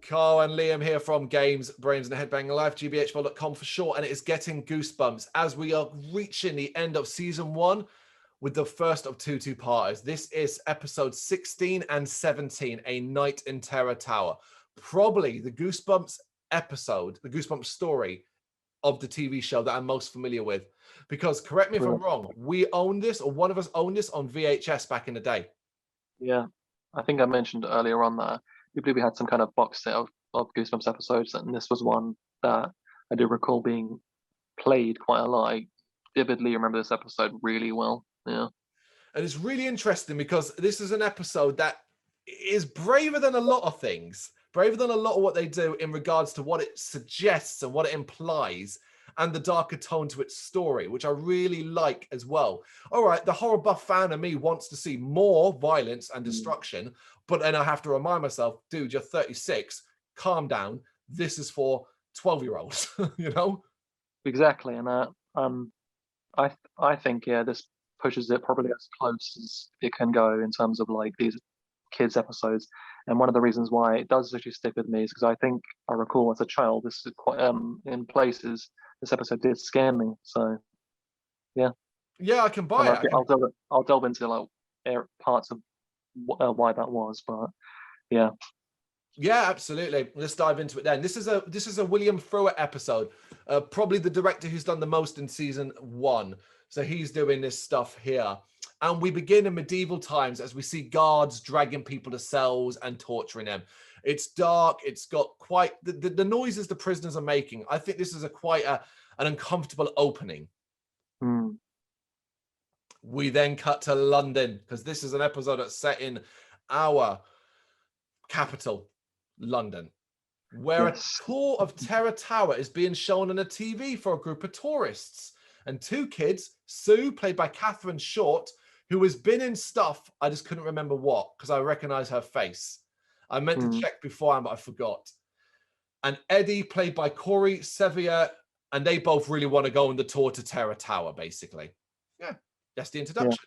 Carl and Liam here from Brrraaains A Head-Banging Life, gbhblofficial for short, and it is getting goosebumps as we are reaching the end of season 1 with the first of two-parters. This is episode 16 and 17, A Night in Terror Tower. Probably the Goosebumps episode, the Goosebumps story of the TV show that I'm most familiar with. Because, correct me if I'm wrong, we owned this, or one of us owned this on VHS back in the day. Yeah, I think I mentioned earlier on that we believe we had some kind of box set of Goosebumps episodes, and this was one that I do recall being played quite a lot. I vividly remember this episode really well. Yeah. And it's really interesting because this is an episode that is braver than a lot of things, braver than a lot of what they do in regards to what it suggests and what it implies and the darker tone to its story, which I really like as well. All right, the horror buff fan of me wants to see more violence and destruction, but then I have to remind myself, dude, you're 36, calm down. This is for 12-year-olds, you know? Exactly, and I think this pushes it probably as close as it can go in terms of like these kids episodes. And one of the reasons why it does actually stick with me is because I think I recall as a child, this is quite in places this episode did scare me. So yeah, I can buy it. I'll delve into like parts of why that was, but yeah. Yeah, absolutely. Let's dive into it then. This is a William Fruet episode, probably the director who's done the most in season 1. So he's doing this stuff here. And we begin in medieval times as we see guards dragging people to cells and torturing them. It's dark. It's got quite the noises the prisoners are making. I think this is quite an uncomfortable opening. We then cut to London because this is an episode that's set in our capital, London, where a tour of Terror Tower is being shown on a TV for a group of tourists. And 2 kids, Sue, played by Catherine Short, who has been in stuff, I just couldn't remember what, because I recognize her face. I meant to check beforehand, but I forgot. And Eddie, played by Corey Sevier, and they both really want to go on the tour to Terror Tower, basically. Yeah, that's the introduction.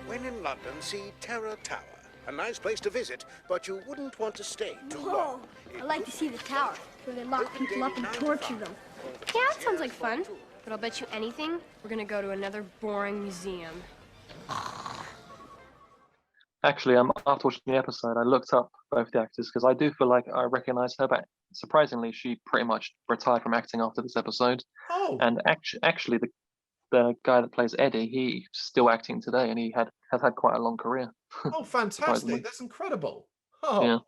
When in London, see Terror Tower. A nice place to visit, but you wouldn't want to stay too long. I'd like to see the tower, where they lock people up and torture them. Yeah, that sounds like fun. But I'll bet you anything, we're gonna go to another boring museum. Actually, after watching the episode, I looked up both the actors because I do feel like I recognize her, but surprisingly, she pretty much retired from acting after this episode. Oh. And actually, the guy that plays Eddie, he's still acting today, and he has had quite a long career. Oh, fantastic. That's incredible. Oh. Yeah.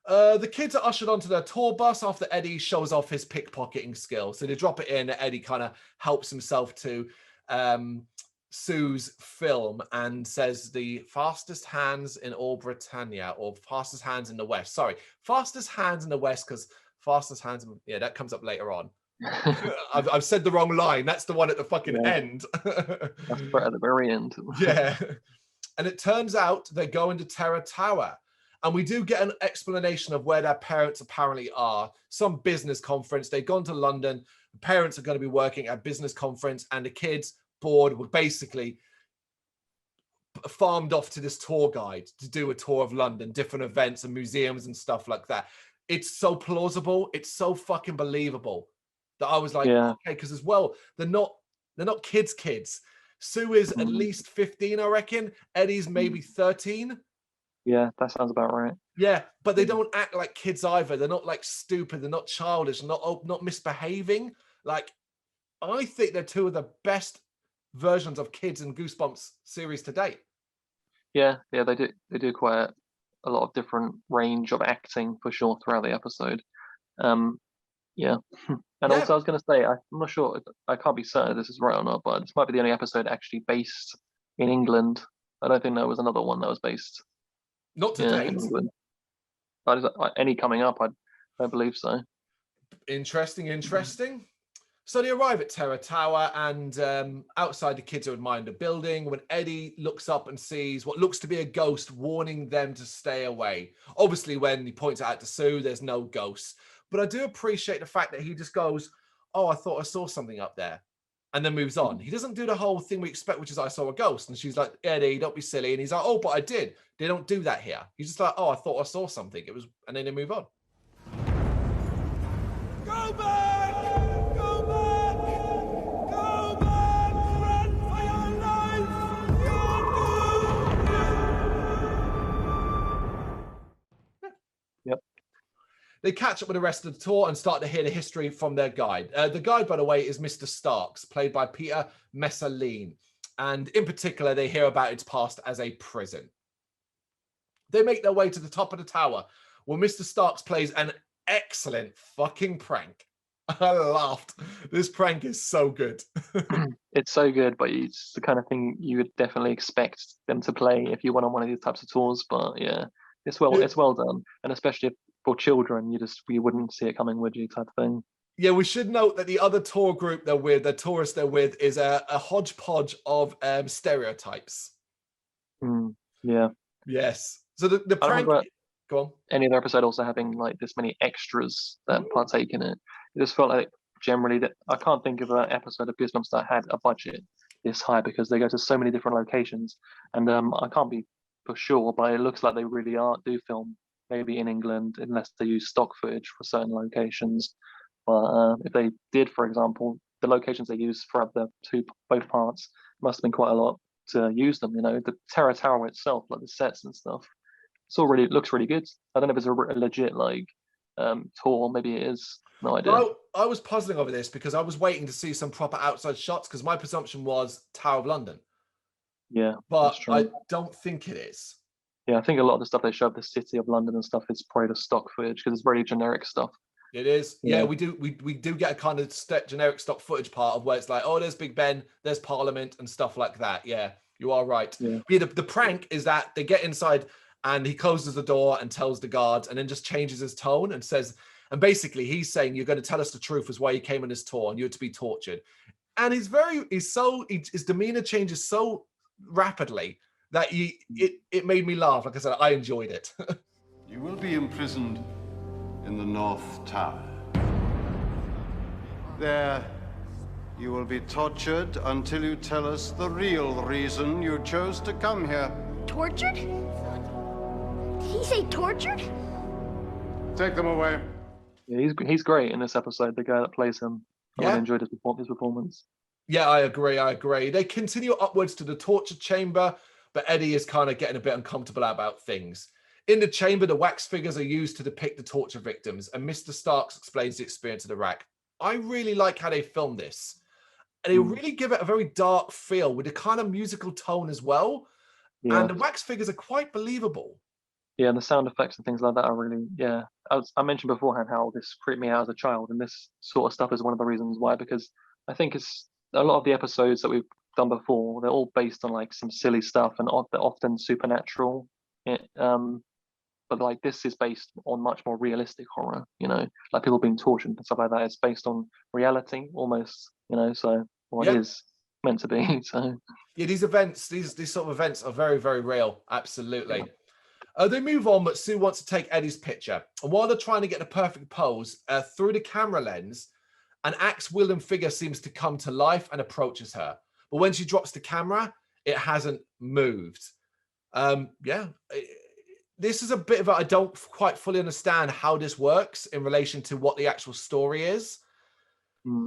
The kids are ushered onto their tour bus after Eddie shows off his pickpocketing skill. So they drop it in. Eddie kind of helps himself to Sue's film and says the fastest hands in all Britannia, or fastest hands in the West. Sorry, fastest hands in the West, because fastest hands, that comes up later on. I've said the wrong line. That's the one at the fucking end. That's right at the very end. Yeah. And it turns out they go into Terror Tower. And we do get an explanation of where their parents apparently are. Some business conference. They've gone to London. The parents are going to be working at a business conference, and the kids, bored, were basically farmed off to this tour guide to do a tour of London, different events and museums and stuff like that. It's so plausible. It's so fucking believable that I was like, okay, because as well, they're not kids. Sue is at least 15, I reckon. Eddie's maybe 13. Yeah, that sounds about right. Yeah, but they don't act like kids either. They're not like stupid. They're not childish. Not misbehaving. Like, I think they're 2 of the best versions of kids in Goosebumps series to date. Yeah, they do quite a lot of different range of acting for sure throughout the episode. And also I was going to say, I'm not sure, I can't be certain if this is right or not, but this might be the only episode actually based in England. I don't think there was another one that was based. Not to date. Any coming up, I don't believe so. Interesting. So they arrive at Terror Tower, and outside the kids are admiring the building when Eddie looks up and sees what looks to be a ghost warning them to stay away. Obviously, when he points it out to Sue, there's no ghosts. But I do appreciate the fact that he just goes, oh, I thought I saw something up there. and then moves on. He doesn't do the whole thing we expect, which is I saw a ghost. And she's like, Eddie, don't be silly. And he's like, oh, but I did. They don't do that here. He's just like, oh, I thought I saw something. It was, and then they move on. Go back! Go back! Go back! Run for your life! Yep. They catch up with the rest of the tour and start to hear the history from their guide. The guide, by the way, is Mr. Starks, played by Peter Messerlin. And in particular, they hear about its past as a prison. They make their way to the top of the tower, where Mr. Starks plays an excellent fucking prank. I laughed. This prank is so good. It's so good, but it's the kind of thing you would definitely expect them to play if you went on one of these types of tours. But yeah, it's well done, and especially for children, you wouldn't see it coming, would you? Type thing. Yeah, we should note that the other tour group the tourist they're with, is a hodgepodge of stereotypes. Yeah. Yes. So the prank. Go on. Any other episode also having like this many extras that partake in it. It just felt like generally that I can't think of an episode of Goosebumps that had a budget this high, because they go to so many different locations, and I can't be for sure, but it looks like they really do film maybe in England, unless they use stock footage for certain locations. But if they did, for example, the locations they use for both parts must have been quite a lot to use them. You know, the Terror Tower itself, like the sets and stuff, it looks really good. I don't know if it's a legit tour. Maybe it is. No idea. Well, I was puzzling over this because I was waiting to see some proper outside shots, because my presumption was Tower of London. Yeah, but I don't think it is. Yeah, I think a lot of the stuff they show of the city of London and stuff is probably the stock footage, because it's very generic stuff. It is. Yeah, we do get a kind of generic stock footage part of where it's like, oh, there's Big Ben, there's Parliament and stuff like that. Yeah, you are right. Yeah, the prank is that they get inside and he closes the door and tells the guards, and then just changes his tone and says, and basically he's saying, you're going to tell us the truth as why you came on this tour and you're to be tortured. And his demeanor changes so rapidly that it made me laugh. Like I said, I enjoyed it. You will be imprisoned in the North Tower. There, you will be tortured until you tell us the real reason you chose to come here. Tortured? Did he say tortured? Take them away. Yeah, he's great in this episode. The guy that plays him, I really enjoyed his performance. Yeah, I agree. They continue upwards to the torture chamber, but Eddie is kind of getting a bit uncomfortable about things. In the chamber, the wax figures are used to depict the torture victims, and Mr. Starks explains the experience of the rack. I really like how they filmed this. And they really give it a very dark feel with a kind of musical tone as well. Yeah. And the wax figures are quite believable. Yeah, and the sound effects and things like that are really, I mentioned beforehand how this creeped me out as a child, and this sort of stuff is one of the reasons why, because I think it's a lot of the episodes that we've done before, they're all based on like some silly stuff and they're often supernatural. But like this is based on much more realistic horror, you know, like people being tortured and stuff like that. It's based on reality almost, you know, so it is meant to be. So yeah, these sort of events are very, very real. Absolutely. They move on, but Sue wants to take Eddie's picture. And while they're trying to get the perfect pose, through the camera lens, an axe-wielding figure seems to come to life and approaches her. But when she drops the camera, it hasn't moved. This is a bit of I don't quite fully understand how this works in relation to what the actual story is.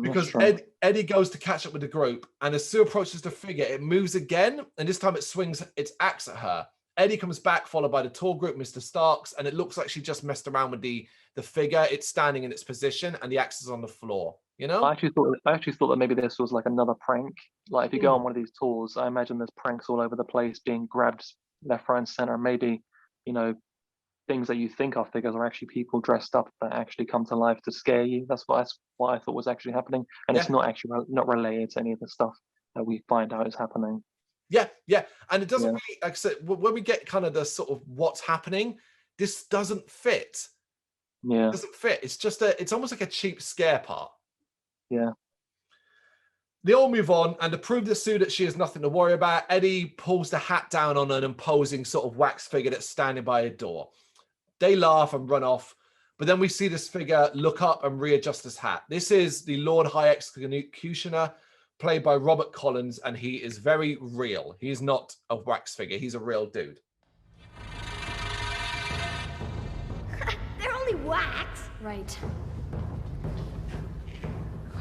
Because Eddie goes to catch up with the group, and as Sue approaches the figure, it moves again, and this time it swings its axe at her. Eddie comes back, followed by the tour group, Mr. Starks, and it looks like she just messed around with the figure. It's standing in its position, and the axe is on the floor. You know, I actually thought that maybe this was like another prank. Like if you go on one of these tours, I imagine there's pranks all over the place, being grabbed left, right, and center. Maybe, you know, things that you think are figures are actually people dressed up that actually come to life to scare you. That's what I thought was actually happening, and it's not actually not related to any of the stuff that we find out is happening. Yeah, and it doesn't really, like I said, when we get kind of the sort of what's happening, this doesn't fit. Yeah, it doesn't fit. It's just it's almost like a cheap scare part. Yeah. They all move on, and to prove to Sue that she has nothing to worry about, Eddie pulls the hat down on an imposing sort of wax figure that's standing by a door. They laugh and run off, but then we see this figure look up and readjust his hat. This is the Lord High Executioner, played by Robert Collins, and he is very real. He is not a wax figure. He's a real dude. They're only wax. Right.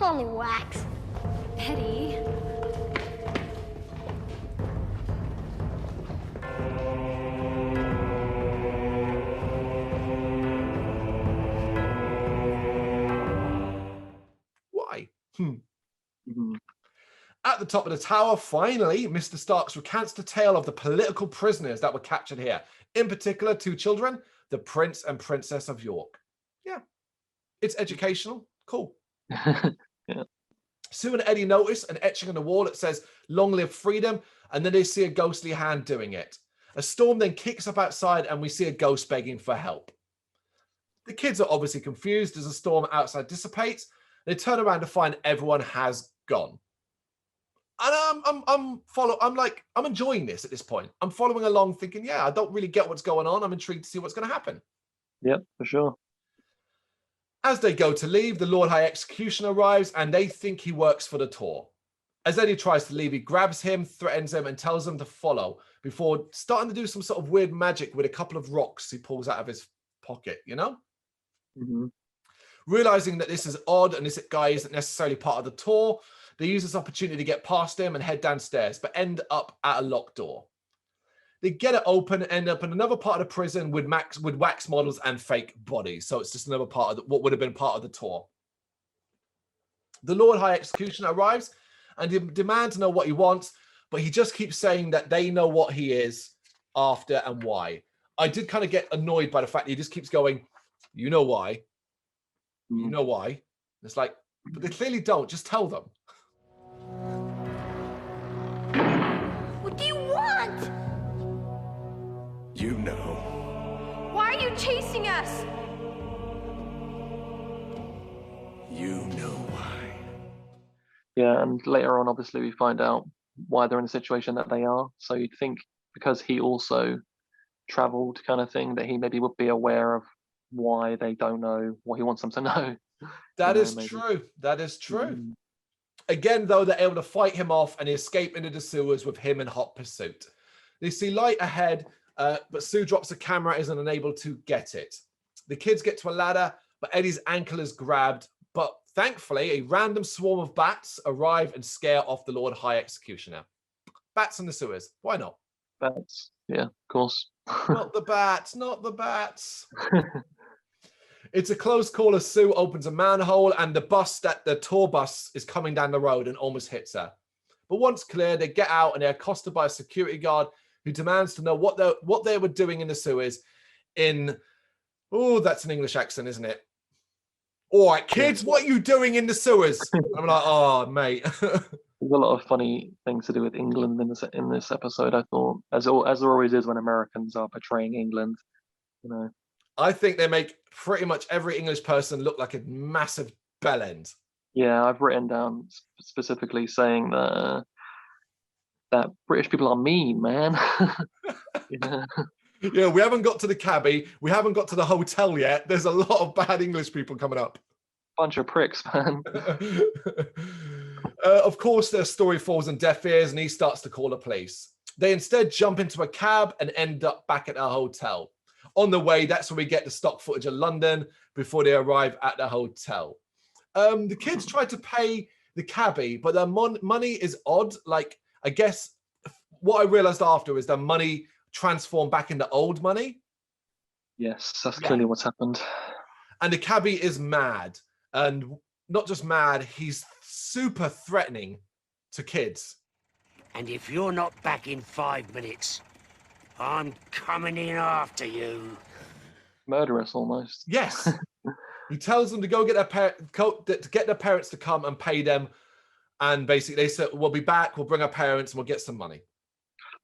Only wax. Eddie. Why? Mhm. At the top of the tower, finally, Mr. Starks recants the tale of the political prisoners that were captured here. In particular, 2 children, the Prince and Princess of York. Yeah, it's educational. Cool. Yeah. Sue and Eddie notice an etching on the wall that says, "Long live freedom," and then they see a ghostly hand doing it. A storm then kicks up outside, and we see a ghost begging for help. The kids are obviously confused as the storm outside dissipates. They turn around to find everyone has gone. And I'm enjoying this at this point. I'm following along thinking, yeah, I don't really get what's going on. I'm intrigued to see what's going to happen. Yep, for sure. As they go to leave, the Lord High Executioner arrives and they think he works for the tour. As Eddie tries to leave, he grabs him, threatens him, and tells him to follow before starting to do some sort of weird magic with a couple of rocks he pulls out of his pocket, you know? Mm-hmm. Realizing that this is odd and this guy isn't necessarily part of the tour, they use this opportunity to get past him and head downstairs, but end up at a locked door. They get it open and end up in another part of the prison with wax models and fake bodies. So it's just another part of what would have been part of the tour. The Lord High Executioner arrives and demands to know what he wants, but he just keeps saying that they know what he is after and why. I did kind of get annoyed by the fact that he just keeps going, you know why? You know why? It's like, but they clearly don't. Just tell them. What do you want? You know. Why are you chasing us? You know why. Yeah, and later on, obviously, we find out why they're in the situation that they are. So you'd think because he also traveled, kind of thing, that he maybe would be aware of why they don't know what he wants them to know. That is maybe. true. That is true. Mm-hmm. Again, though, they're able to fight him off and escape into the sewers with him in hot pursuit. They see light ahead, but Sue drops the camera, isn't unable to get it. The kids get to a ladder, but Eddie's ankle is grabbed. But thankfully, a random swarm of bats arrive and scare off the Lord High Executioner. Bats in the sewers. Why not? Bats. Yeah, of course. Not the bats. Not the bats. It's a close call as Sue opens a manhole and the tour bus is coming down the road and almost hits her. But once clear, they get out and they're accosted by a security guard who demands to know what they were doing in the sewers in, oh, that's an English accent, isn't it? All right, kids, what are you doing in the sewers? I'm like, oh, mate. There's a lot of funny things to do with England in this episode, I thought, as there always is when Americans are portraying England, you know. I think they make pretty much every English person look like a massive bellend. Yeah, I've written down specifically saying that British people are mean, man. Yeah. Yeah, we haven't got to the cabbie. We haven't got to the hotel yet. There's a lot of bad English people coming up. Bunch of pricks, man. Of course, their story falls on deaf ears and he starts to call the police. They instead jump into a cab and end up back at our hotel. On the way, that's where we get the stock footage of London before they arrive at the hotel. The kids try to pay the cabbie, but their money is odd. Like, I guess what I realized after is their money transformed back into old money. Yes, that's clearly what's happened. And the cabbie is mad. And not just mad, he's super threatening to kids. And if you're not back in 5 minutes, I'm coming in after you. Murderous, almost. Yes. He tells them to go get their parents to come and pay them. And basically they said, we'll be back, we'll bring our parents and we'll get some money.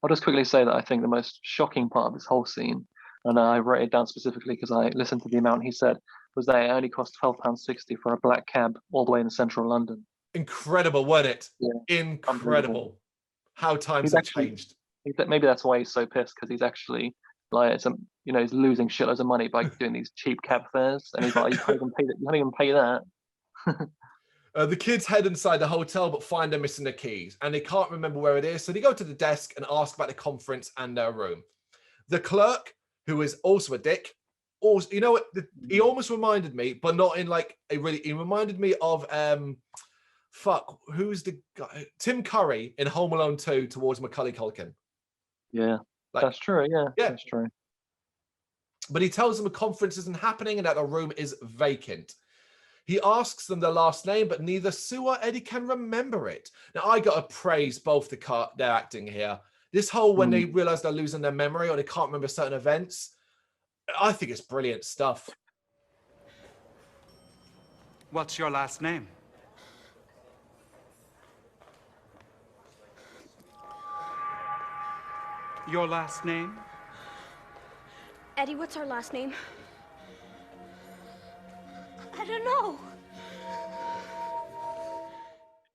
I'll just quickly say that I think the most shocking part of this whole scene, and I wrote it down specifically because I listened to the amount he said, was that it only cost £12.60 for a black cab all the way in central London. Incredible, wasn't it? Yeah. Incredible. How times have changed. Maybe that's why he's so pissed, because he's actually like, he's losing shitloads of money by doing these cheap cab fares, and he's like, you can't even pay that. The kids head inside the hotel, but find they're missing their keys, and they can't remember where it is. So they go to the desk and ask about the conference and their room. The clerk, who is also a dick, also, you know what? He almost reminded me, but not in like a really. He reminded me of who's the guy? Tim Curry in Home Alone 2 towards Macaulay Culkin. Yeah, Like, that's true. Yeah, that's true. But he tells them a conference isn't happening and that the room is vacant. He asks them their last name, but neither Sue or Eddie can remember it. Now, I got to praise both their acting here. This whole when they realize they're losing their memory or they can't remember certain events, I think it's brilliant stuff. What's your last name? Your last name? Eddie, what's our last name? I don't know.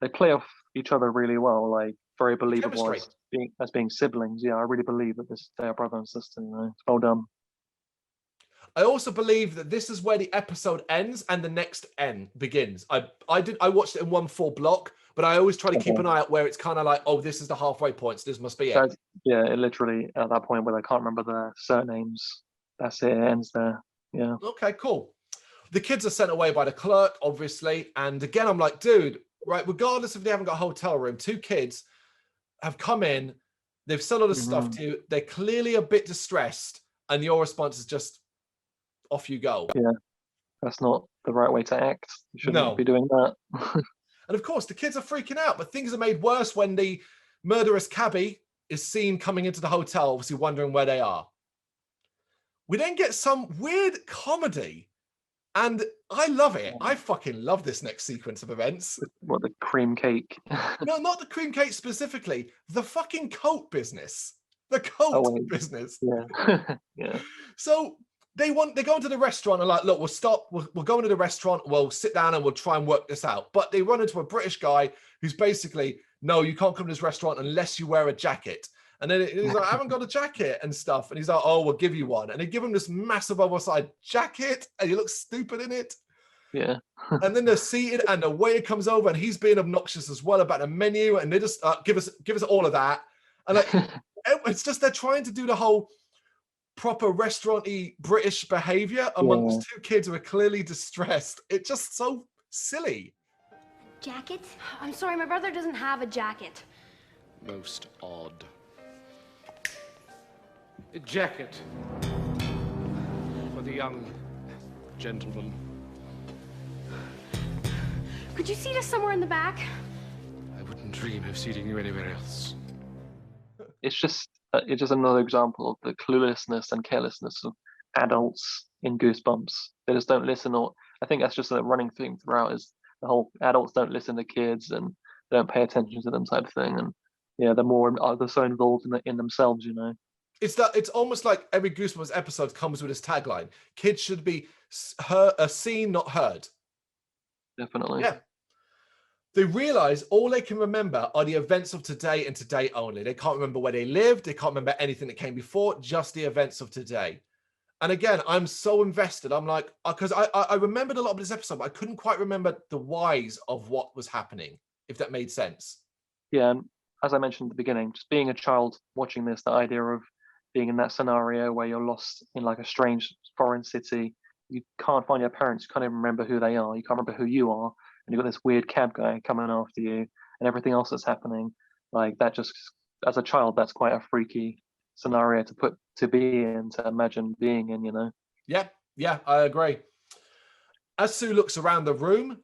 They play off each other really well, like very believable Chemistry. as being siblings. Yeah, I really believe that they are brother and sister. You know, it's well done. I also believe that this is where the episode ends and the next end begins. I watched it in one full block, but I always try to keep an eye out where it's kind of like, oh, this is the halfway point, so this must be it. Yeah, it literally at that point where they can't remember their surnames. That's it. It ends there. Yeah. Okay, cool. The kids are sent away by the clerk, obviously, and again, I'm like, dude, right? Regardless if they haven't got a hotel room, two kids have come in, they've sold all the stuff to you. They're clearly a bit distressed, and your response is just, off you go. Yeah, that's not the right way to act. You shouldn't be doing that. And of course, the kids are freaking out, but things are made worse when the murderous cabbie is seen coming into the hotel, obviously wondering where they are. We then get some weird comedy, and I love it. I fucking love this next sequence of events. What, the cream cake? No, not the cream cake specifically. The fucking coat business. The coat business. Yeah. Yeah. So they go into the restaurant and like, look, we'll stop. We'll go into the restaurant. We'll sit down and we'll try and work this out. But they run into a British guy who's basically, no, you can't come to this restaurant unless you wear a jacket. And then he's like, I haven't got a jacket and stuff. And he's like, oh, we'll give you one. And they give him this massive oversized jacket and he looks stupid in it. Yeah. And then they're seated and the waiter comes over and he's being obnoxious as well about the menu. And they just give us all of that. And like, it's just, they're trying to do the whole proper restaurant-y British behavior amongst two kids who are clearly distressed. It's just so silly. Jacket? I'm sorry, my brother doesn't have a jacket. Most odd. A jacket for the young gentleman. Could you seat us somewhere in the back? I wouldn't dream of seating you anywhere else. It's just another example of the cluelessness and carelessness of adults in Goosebumps. They just don't listen, or I think that's just a running theme throughout, is the whole adults don't listen to kids and don't pay attention to them type of thing. And yeah, they're so involved in themselves, you know. It's almost like every Goosebumps episode comes with this tagline: kids should be seen, not heard. Definitely. Yeah. They realize all they can remember are the events of today and today only. They can't remember where they lived. They can't remember anything that came before, just the events of today. And again, I'm so invested. I'm like, because I remembered a lot of this episode, but I couldn't quite remember the whys of what was happening, if that made sense. Yeah, and as I mentioned at the beginning, just being a child watching this, the idea of being in that scenario where you're lost in like a strange foreign city, you can't find your parents, you can't even remember who they are, you can't remember who you are, and you've got this weird cab guy coming after you and everything else that's happening. Like that, just as a child, that's quite a freaky scenario to be in, to imagine being in, you know. Yeah, I agree. As Sue looks around the room,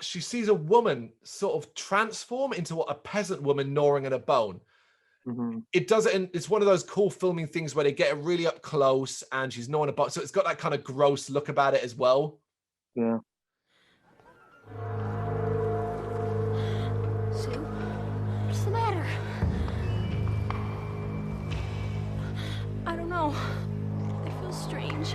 she sees a woman sort of transform into a peasant woman gnawing at a bone. Mm-hmm. It does it, and it's one of those cool filming things where they get it really up close and she's gnawing a bone, so it's got that kind of gross look about it as well. Yeah. Sue, what's the matter? I don't know. I feel strange.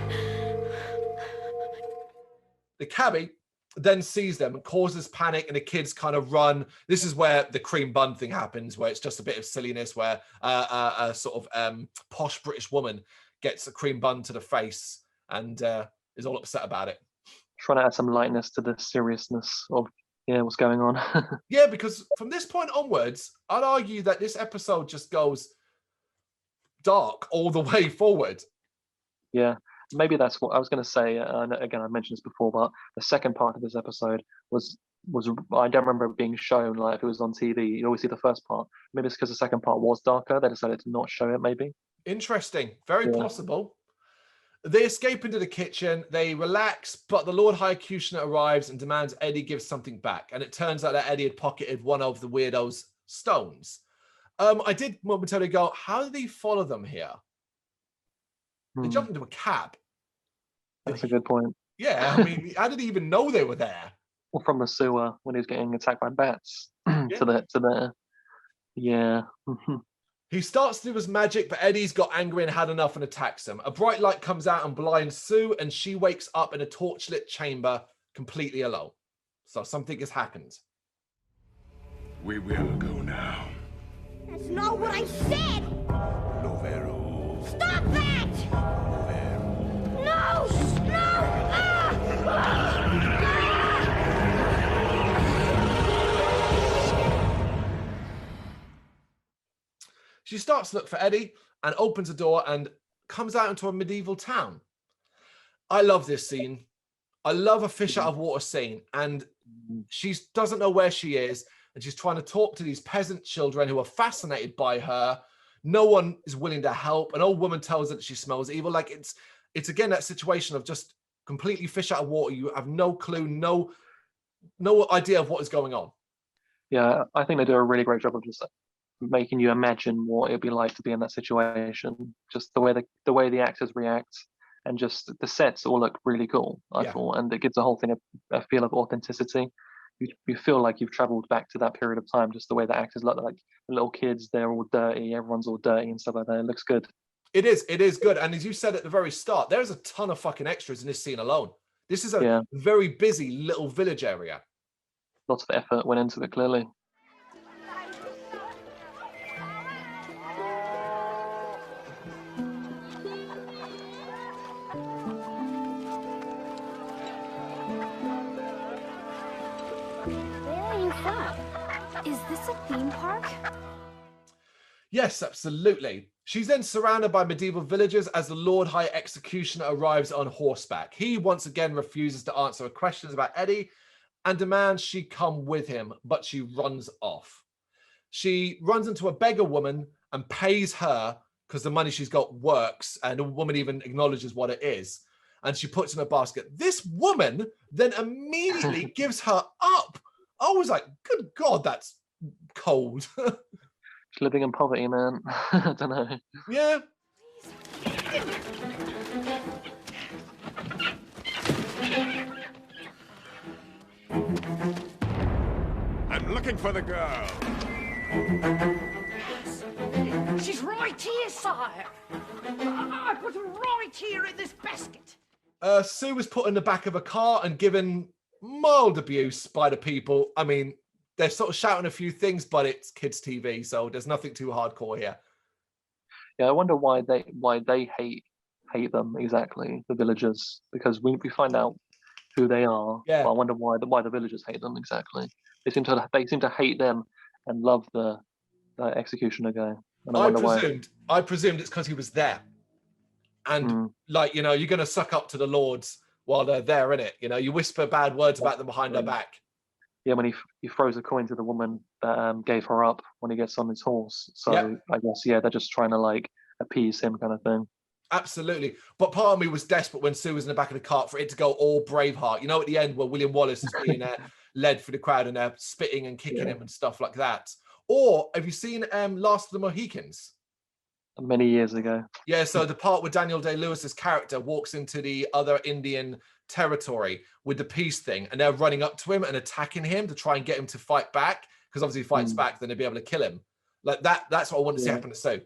The cabbie then sees them and causes panic, and the kids kind of run. This is where the cream bun thing happens, where it's just a bit of silliness, where a sort of posh British woman gets a cream bun to the face and is all upset about it. Trying to add some lightness to the seriousness of Yeah, what's going on? Yeah, because from this point onwards, I'd argue that this episode just goes dark all the way forward. Yeah, maybe that's what I was going to say. And again, I mentioned this before, but the second part of this episode was I don't remember it being shown. Like if it was on TV, you always see the first part. Maybe it's because the second part was darker. They decided to not show it. Maybe. Interesting. Very possible. They escape into the kitchen. They relax, but the Lord High Executioner arrives and demands Eddie give something back. And it turns out that Eddie had pocketed one of the weirdo's stones. I did momentarily go, how did he follow them here? They jumped into a cab. That's a good point. Yeah, I mean, how did he even know they were there? Or from the sewer when he was getting attacked by bats to there. Yeah. He starts to do his magic, but Eddie's got angry and had enough and attacks him. A bright light comes out and blinds Sue, and she wakes up in a torchlit chamber completely alone. So something has happened. We will go now. That's not what I said! Lovero. Stop that! No! No! She starts to look for Eddie and opens a door and comes out into a medieval town. I love this scene. I love a fish out of water scene. And she doesn't know where she is. And she's trying to talk to these peasant children who are fascinated by her. No one is willing to help. An old woman tells her that she smells evil. Like it's again, that situation of just completely fish out of water. You have no clue, no idea of what is going on. Yeah, I think they do a really great job of just making you imagine what it'd be like to be in that situation. Just the way the actors react, and just the sets all look really cool. I thought, and it gives the whole thing a feel of authenticity. You feel like you've traveled back to that period of time. Just the way the actors look, like the little kids, they're all dirty. Everyone's all dirty and stuff like that. It looks good. It is good. And as you said at the very start, there's a ton of fucking extras in this scene alone. This is a very busy little village area. Lots of effort went into it, clearly. Is this a theme park? Yes, absolutely. She's then surrounded by medieval villagers as the Lord High Executioner arrives on horseback. He once again refuses to answer her questions about Eddie and demands she come with him, but she runs off. She runs into a beggar woman and pays her because the money she's got works, and the woman even acknowledges what it is. And she puts in a basket. This woman then immediately gives her up. I was like, good God, that's cold. She's living in poverty, man. I don't know. Yeah. I'm looking for the girl. She's right here, sire. I put her right here in this basket. Sue was put in the back of a car and given mild abuse by the people. I mean, they're sort of shouting a few things, but it's kids' TV, so there's nothing too hardcore here. Yeah, I wonder why they hate them exactly, the villagers, because we find out who they are. Yeah. But I wonder why the villagers hate them exactly. They seem to hate them and love the executioner guy. And I presumed it's because he was there, and like, you know, you're gonna suck up to the lords while they're there, innit? You know, you whisper bad words about them behind their back. Yeah, when he throws a coin to the woman that gave her up when he gets on his horse. So I guess they're just trying to like appease him, kind of thing. Absolutely. But part of me was desperate when Sue was in the back of the cart for it to go all Braveheart. You know, at the end where William Wallace is being led through the crowd and they're spitting and kicking him and stuff like that. Or have you seen Last of the Mohicans? Many years ago. Yeah, so the part where Daniel Day-Lewis's character walks into the other Indian territory with the peace thing, and they're running up to him and attacking him to try and get him to fight back, because obviously if he fights back, then they'll be able to kill him. Like that's what I want to see happen to Sue.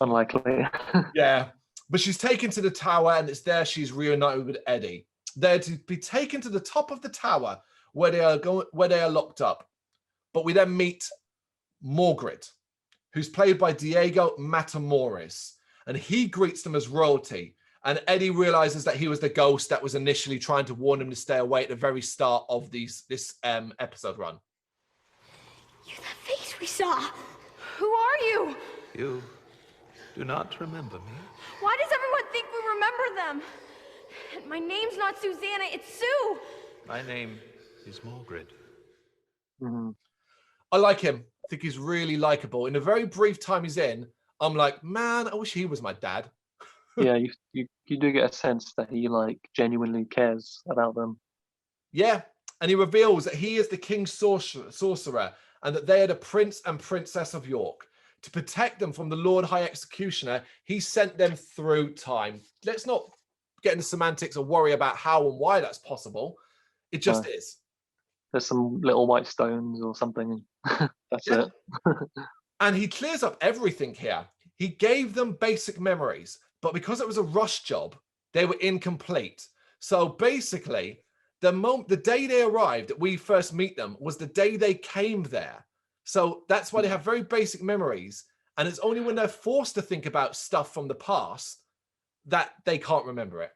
Unlikely. Yeah. But she's taken to the tower, and it's there she's reunited with Eddie. They're to be taken to the top of the tower where they are locked up. But we then meet Morgred, who's played by Diego Matamoros, and he greets them as royalty. And Eddie realizes that he was the ghost that was initially trying to warn him to stay away at the very start of this episode run. You're that face we saw. Who are you? You do not remember me? Why does everyone think we remember them? And my name's not Susanna, it's Sue. My name is Margaret. I like him. I think he's really likable. In the very brief time he's in, I'm like, man, I wish he was my dad. Yeah, you do get a sense that he like genuinely cares about them. Yeah, and he reveals that he is the king's sorcerer and that they are the prince and princess of York. To protect them from the Lord High Executioner, he sent them through time. Let's not get into semantics or worry about how and why that's possible. It just is. There's some little white stones or something. That's it. And he clears up everything here. He gave them basic memories, but because it was a rush job, they were incomplete. So basically, the day they arrived, that we first meet them, was the day they came there. So that's why they have very basic memories. And it's only when they're forced to think about stuff from the past that they can't remember it.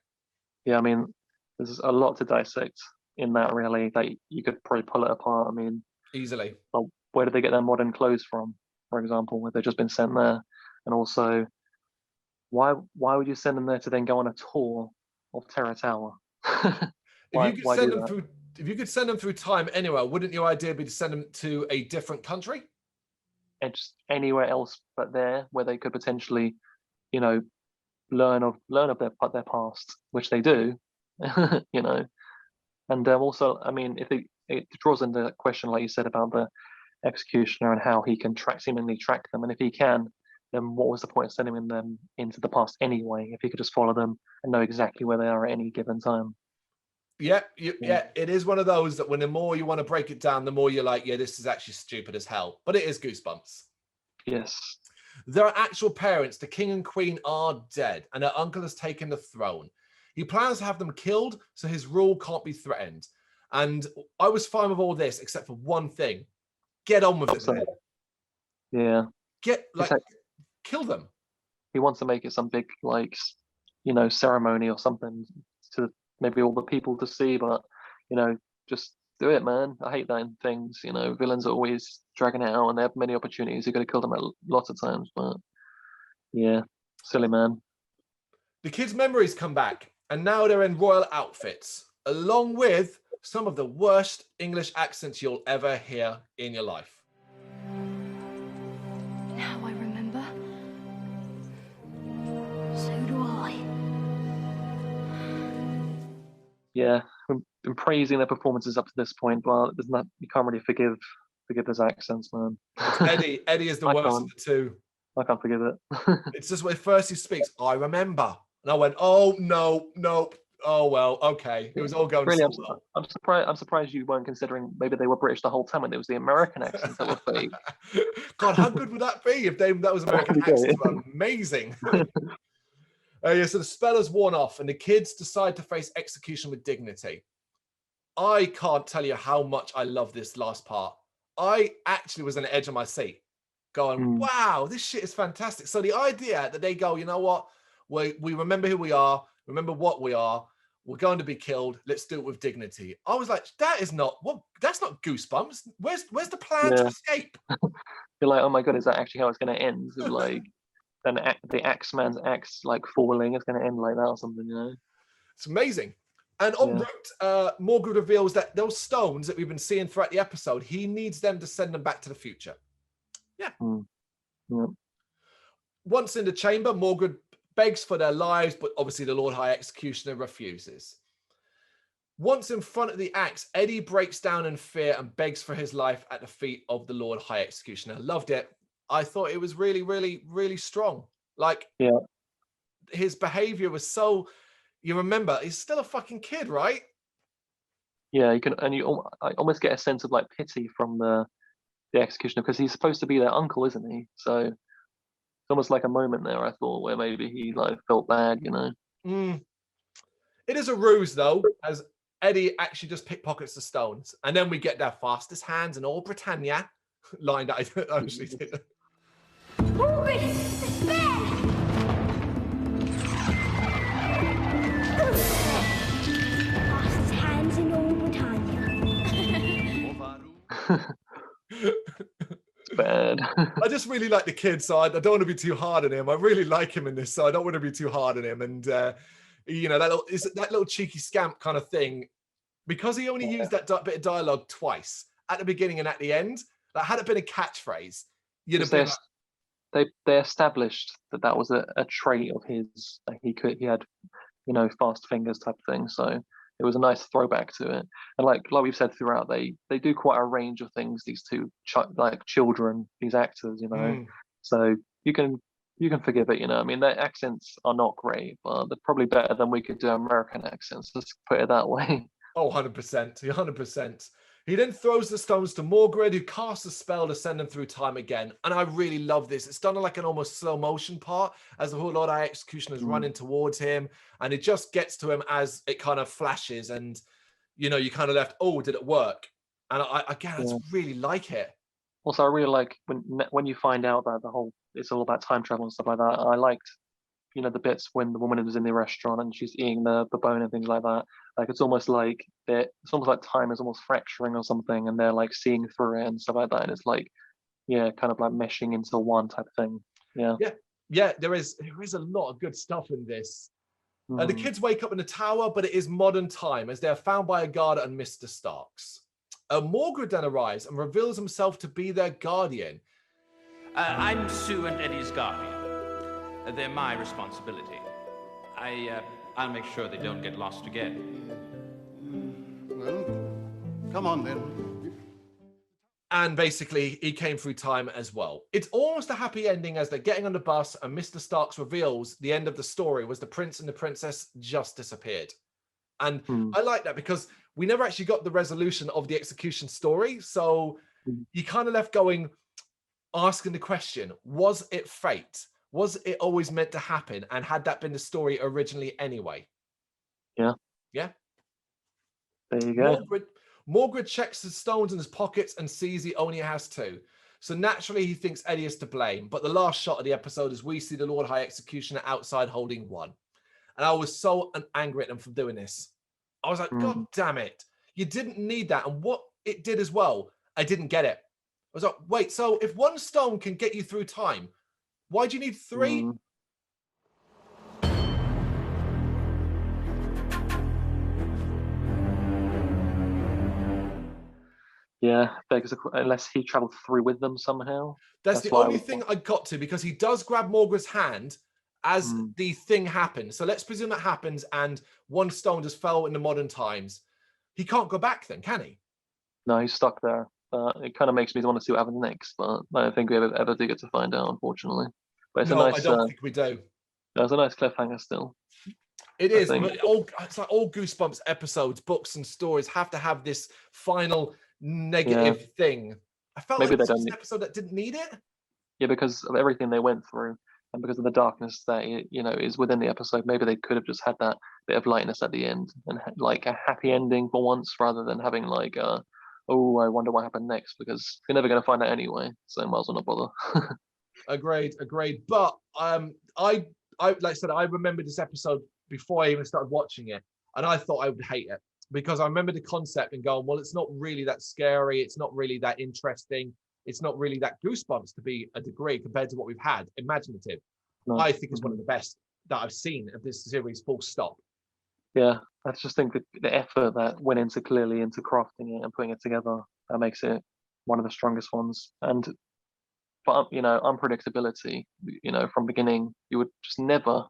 Yeah, I mean, there's a lot to dissect in that, really. That you could probably pull it apart. I mean, easily. Well, where did they get their modern clothes from, for example, where they've just been sent there? And also, why would you send them there to then go on a tour of Terror Tower? If you could send them through time anywhere, wouldn't your idea be to send them to a different country? And just anywhere else but there, where they could potentially, you know, learn of their past, which they do, you know. And also, I mean, if it draws into that question, like you said, about the executioner and how he can seemingly track them, and if he can, then what was the point of sending them into the past anyway? If he could just follow them and know exactly where they are at any given time. Yeah, it is one of those that when the more you want to break it down, the more you're like, yeah, this is actually stupid as hell. But it is Goosebumps. Yes. Their actual parents, the king and queen, are dead, and her uncle has taken the throne. He plans to have them killed, so his rule can't be threatened. And I was fine with all this, except for one thing. Get on with it, man. Yeah. Kill them. He wants to make it some big, like, you know, ceremony or something to maybe all the people to see, but, you know, just do it, man. I hate that in things, you know, villains are always dragging it out and they have many opportunities. You got to kill them lots of times, but yeah, silly man. The kids' memories come back, and now they're in royal outfits, along with some of the worst English accents you'll ever hear in your life. Now I remember. So do I. Yeah, we've been praising their performances up to this point, but you can't really forgive those accents, man. Eddie is the worst of the two. I can't forgive it. It's just when first he speaks, I remember. And I went, oh, no. Oh, well, okay. It was all going really, so well. I'm surprised you weren't considering maybe they were British the whole time and it was the American accents that were fake. God, how good would that be if that was American accents? Amazing. So the spell is worn off and the kids decide to face execution with dignity. I can't tell you how much I love this last part. I actually was on the edge of my seat going, wow, this shit is fantastic. So the idea that they go, you know what? We remember who we are, remember what we are, we're going to be killed, let's do it with dignity. I was like, that's not Goosebumps. Where's the plan to escape? You're like, oh my god, is that actually how it's going to end? Like, then the Axeman's axe like falling is going to end like that or something, you know? It's amazing. And en route, Morgan reveals that those stones that we've been seeing throughout the episode, he needs them to send them back to the future. Yeah. Once in the chamber, Morgan begs for their lives, but obviously the Lord High Executioner refuses. Once in front of the axe, Eddie breaks down in fear and begs for his life at the feet of the Lord High Executioner. Loved it. I thought it was really, really, really strong. Like, his behavior was so... You remember, he's still a fucking kid, right? Yeah, I almost get a sense of like pity from the executioner because he's supposed to be their uncle, isn't he? So it's almost like a moment there, I thought, where maybe he like felt bad, you know. It is a ruse, though, as Eddie actually just pickpockets the stones, and then we get their fastest hands in all Britannia line that I actually did. Move it! It's bad! good. I just really like the kid, so I don't want to be too hard on him. I really like him in this, so I don't want to be too hard on him. And you know, that little cheeky scamp kind of thing, because he only used that bit of dialogue twice, at the beginning and at the end. Like, had it been a catchphase, you'd have been like, they established that was a trait of his. Like he had, you know, fast fingers type thing. So it was a nice throwback to it. And like we've said throughout, they do quite a range of things. These two children, these actors, you know. So you can forgive it, you know. I mean, their accents are not great, but they're probably better than we could do American accents. Let's put it that way. Oh, 100%, 100%. He then throws the stones to Morgred, who casts a spell to send them through time again. And I really love this. It's done like an almost slow motion part as the whole Lord High Executioner is running towards him. And it just gets to him as it kind of flashes. And, you know, you kind of left, oh, did it work? And I just really like it. Also, I really like when you find out that it's all about time travel and stuff like that. I liked, you know, the bits when the woman was in the restaurant and she's eating the bone and things like that. Like it's almost like time is almost fracturing or something, and they're like seeing through it and stuff like that. And it's like, yeah, kind of like meshing into one type of thing. Yeah. There is a lot of good stuff in this. The kids wake up in the tower, but it is modern time as they are found by a guard and Mr. Starks. Morgred then arrives and reveals himself to be their guardian. I'm Sue and Eddie's guardian. They're my responsibility. I'll make sure they don't get lost again. Well, come on then. And basically, he came through time as well. It's almost a happy ending as they're getting on the bus and Mr. Starks reveals the end of the story was the prince and the princess just disappeared. And I like that because we never actually got the resolution of the execution story. So you kind of left going, asking the question, was it fate? Was it always meant to happen? And had that been the story originally anyway? Yeah. There you go. Morgred checks the stones in his pockets and sees he only has 2. So naturally, he thinks Eddie is to blame. But the last shot of the episode is we see the Lord High Executioner outside holding 1. And I was so angry at them for doing this. I was like, God damn it. You didn't need that. And what it did as well, I didn't get it. I was like, wait, so if 1 stone can get you through time, why do you need 3? Yeah, because unless he traveled through with them somehow. That's the only thing I got to, because he does grab Morgred's hand as the thing happens. So let's presume that happens and 1 stone just fell in the modern times. He can't go back then, can he? No, he's stuck there. It kind of makes me want to see what happens next, but I don't think we ever do get to find out, unfortunately. But it's I don't think we do. It's a nice cliffhanger still. It is. But it's like all Goosebumps episodes, books and stories have to have this final negative thing. I felt like this was an episode that didn't need it. Yeah, because of everything they went through and because of the darkness that, you know, is within the episode. Maybe they could have just had that bit of lightness at the end and like a happy ending for once, rather than having like oh, I wonder what happened next, because you're never going to find out anyway, so might as well not bother. Agreed. But I like I said, I remembered this episode before I even started watching it, and I thought I would hate it because I remember the concept and going, well, it's not really that scary, it's not really that interesting, it's not really that Goosebumps to be a degree compared to what we've had. Imaginative. No. I think it's one of the best that I've seen of this series, full stop. Yeah, I just think that the effort that went into crafting it and putting it together, that makes it one of the strongest ones. And but you know, unpredictability, you know, from beginning, you would just never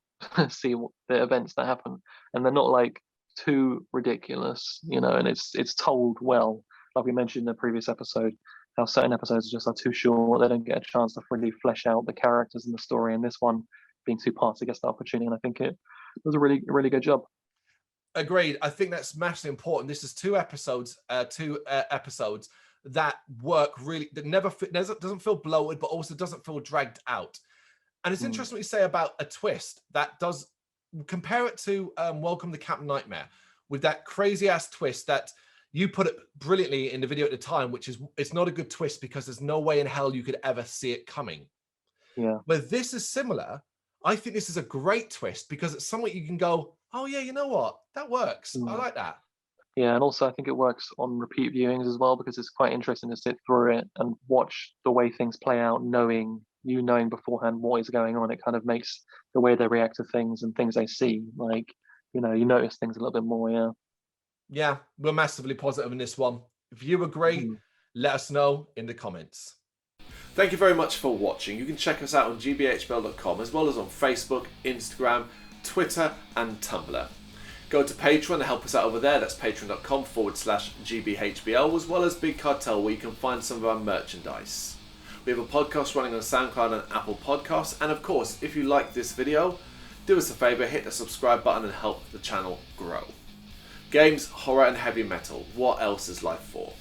see the events that happen, and they're not like too ridiculous, you know, and it's told well. Like we mentioned in the previous episode, how certain episodes just are too short, they don't get a chance to really flesh out the characters in the story, and this one being 2 parts, it gets the opportunity, and I think it was a really good job. Agreed. I think that's massively important. This is 2 episodes, episodes that work really, that doesn't feel bloated, but also doesn't feel dragged out. And it's interesting what you say about a twist that does, compare it to Welcome to Camp Nightmare, with that crazy ass twist that you put it brilliantly in the video at the time, which is, it's not a good twist because there's no way in hell you could ever see it coming. Yeah. But this is similar. I think this is a great twist because it's something you can go, oh yeah, you know what? That works. I like that. Yeah, and also I think it works on repeat viewings as well, because it's quite interesting to sit through it and watch the way things play out, knowing beforehand what is going on. It kind of makes the way they react to things and things they see, like, you notice things a little bit more. Yeah. Yeah, we're massively positive in this one. If you agree, let us know in the comments. Thank you very much for watching. You can check us out on gbhbl.com, as well as on Facebook, Instagram, Twitter and Tumblr. Go to Patreon and help us out over there. That's patreon.com/gbhbl, as well as Big Cartel, where you can find some of our merchandise. We have a podcast running on SoundCloud and Apple Podcasts. And of course, if you like this video, do us a favour, hit the subscribe button and help the channel grow. Games, horror and heavy metal. What else is life for?